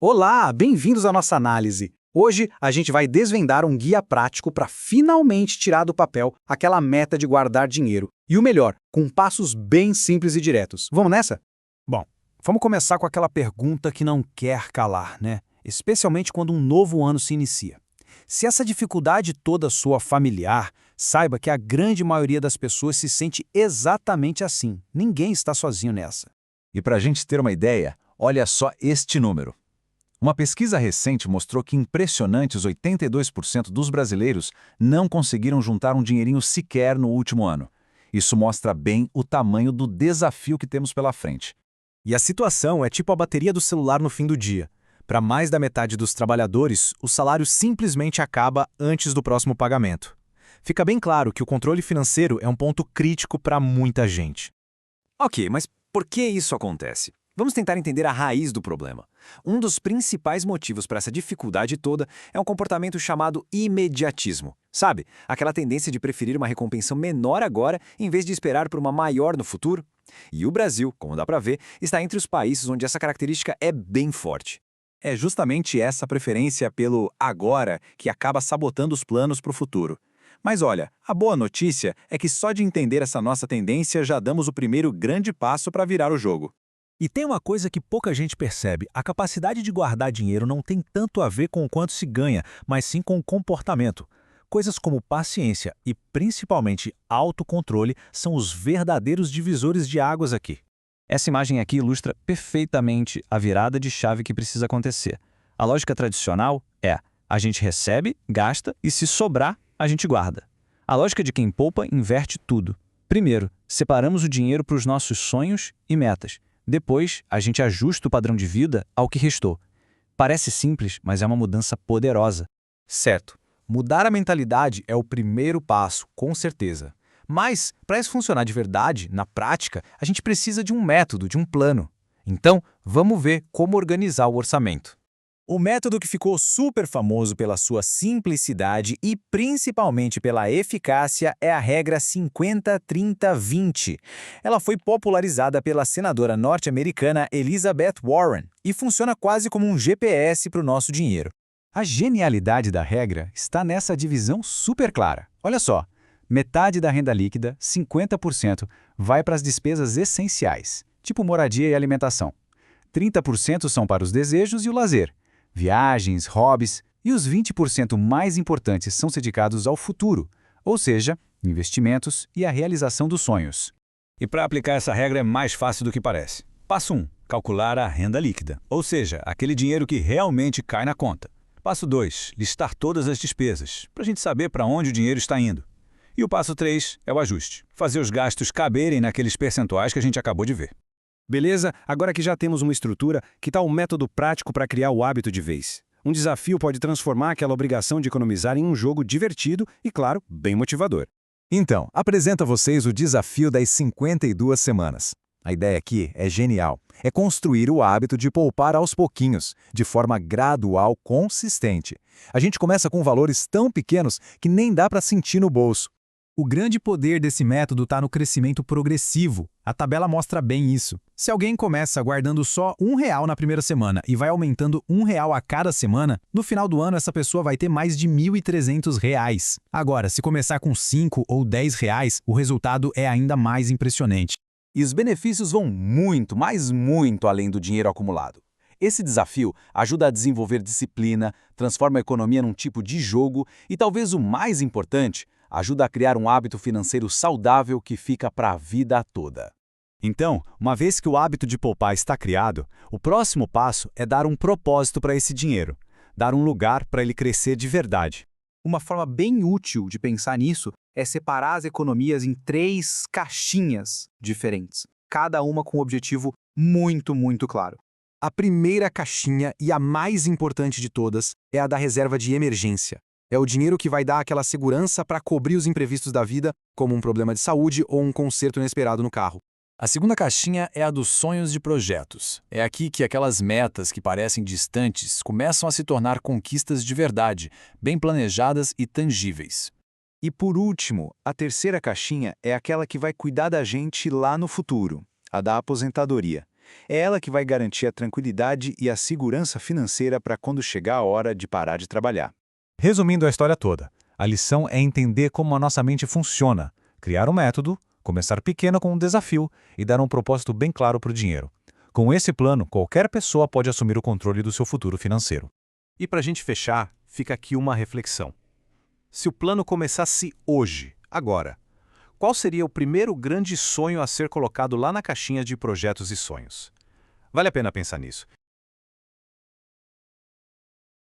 Olá, bem-vindos à nossa análise. Hoje a gente vai desvendar um guia prático para finalmente tirar do papel aquela meta de guardar dinheiro. E o melhor, com passos bem simples e diretos. Vamos nessa? Bom, vamos começar com aquela pergunta que não quer calar, né? Especialmente quando um novo ano se inicia. Se essa dificuldade toda soa familiar, saiba que a grande maioria das pessoas se sente exatamente assim. Ninguém está sozinho nessa. E para a gente ter uma ideia, olha só este número. Uma pesquisa recente mostrou que impressionantes 82% dos brasileiros não conseguiram juntar um dinheirinho sequer no último ano. Isso mostra bem o tamanho do desafio que temos pela frente. E a situação é tipo a bateria do celular no fim do dia. Para mais da metade dos trabalhadores, o salário simplesmente acaba antes do próximo pagamento. Fica bem claro que o controle financeiro é um ponto crítico para muita gente. Ok, mas por que isso acontece? Vamos tentar entender a raiz do problema. Um dos principais motivos para essa dificuldade toda é um comportamento chamado imediatismo. Sabe? Aquela tendência de preferir uma recompensa menor agora em vez de esperar por uma maior no futuro. E o Brasil, como dá para ver, está entre os países onde essa característica é bem forte. É justamente essa preferência pelo agora que acaba sabotando os planos para o futuro. Mas olha, a boa notícia é que só de entender essa nossa tendência já damos o primeiro grande passo para virar o jogo. E tem uma coisa que pouca gente percebe: a capacidade de guardar dinheiro não tem tanto a ver com o quanto se ganha, mas sim com o comportamento. Coisas como paciência e, principalmente, autocontrole são os verdadeiros divisores de águas aqui. Essa imagem aqui ilustra perfeitamente a virada de chave que precisa acontecer. A lógica tradicional é: a gente recebe, gasta e, se sobrar, a gente guarda. A lógica de quem poupa inverte tudo. Primeiro, separamos o dinheiro para os nossos sonhos e metas. Depois, a gente ajusta o padrão de vida ao que restou. Parece simples, mas é uma mudança poderosa. Certo. Mudar a mentalidade é o primeiro passo, com certeza. Mas, para isso funcionar de verdade, na prática, a gente precisa de um método, de um plano. Então, vamos ver como organizar o orçamento. O método que ficou super famoso pela sua simplicidade e principalmente pela eficácia é a regra 50-30-20. Ela foi popularizada pela senadora norte-americana Elizabeth Warren e funciona quase como um GPS para o nosso dinheiro. A genialidade da regra está nessa divisão super clara. Olha só, metade da renda líquida, 50%, vai para as despesas essenciais, tipo moradia e alimentação. 30% são para os desejos e o lazer, viagens, hobbies, e os 20% mais importantes são dedicados ao futuro, ou seja, investimentos e a realização dos sonhos. E para aplicar essa regra é mais fácil do que parece. Passo 1. Calcular a renda líquida, ou seja, aquele dinheiro que realmente cai na conta. Passo 2. Listar todas as despesas, para a gente saber para onde o dinheiro está indo. E o passo 3 é o ajuste, fazer os gastos caberem naqueles percentuais que a gente acabou de ver. Beleza? Agora que já temos uma estrutura, que tal um método prático para criar o hábito de vez? Um desafio pode transformar aquela obrigação de economizar em um jogo divertido e, claro, bem motivador. Então, apresento a vocês o desafio das 52 semanas. A ideia aqui é genial. É construir o hábito de poupar aos pouquinhos, de forma gradual, consistente. A gente começa com valores tão pequenos que nem dá para sentir no bolso. O grande poder desse método está no crescimento progressivo. A tabela mostra bem isso. Se alguém começa guardando só R$ 1 na primeira semana e vai aumentando R$ 1 a cada semana, no final do ano essa pessoa vai ter mais de R$ 1.300. Agora, se começar com 5 ou R$ 10, o resultado é ainda mais impressionante. E os benefícios vão muito, mas muito além do dinheiro acumulado. Esse desafio ajuda a desenvolver disciplina, transforma a economia num tipo de jogo e, talvez o mais importante, ajuda a criar um hábito financeiro saudável que fica para a vida toda. Então, uma vez que o hábito de poupar está criado, o próximo passo é dar um propósito para esse dinheiro, dar um lugar para ele crescer de verdade. Uma forma bem útil de pensar nisso é separar as economias em 3 caixinhas diferentes, cada uma com um objetivo muito claro. A primeira caixinha, e a mais importante de todas, é a da reserva de emergência. É o dinheiro que vai dar aquela segurança para cobrir os imprevistos da vida, como um problema de saúde ou um conserto inesperado no carro. A segunda caixinha é a dos sonhos de projetos. É aqui que aquelas metas que parecem distantes começam a se tornar conquistas de verdade, bem planejadas e tangíveis. E por último, a terceira caixinha é aquela que vai cuidar da gente lá no futuro, a da aposentadoria. É ela que vai garantir a tranquilidade e a segurança financeira para quando chegar a hora de parar de trabalhar. Resumindo a história toda, a lição é entender como a nossa mente funciona, criar um método, começar pequeno com um desafio e dar um propósito bem claro para o dinheiro. Com esse plano, qualquer pessoa pode assumir o controle do seu futuro financeiro. E para a gente fechar, fica aqui uma reflexão. Se o plano começasse hoje, agora, qual seria o primeiro grande sonho a ser colocado lá na caixinha de projetos e sonhos? Vale a pena pensar nisso.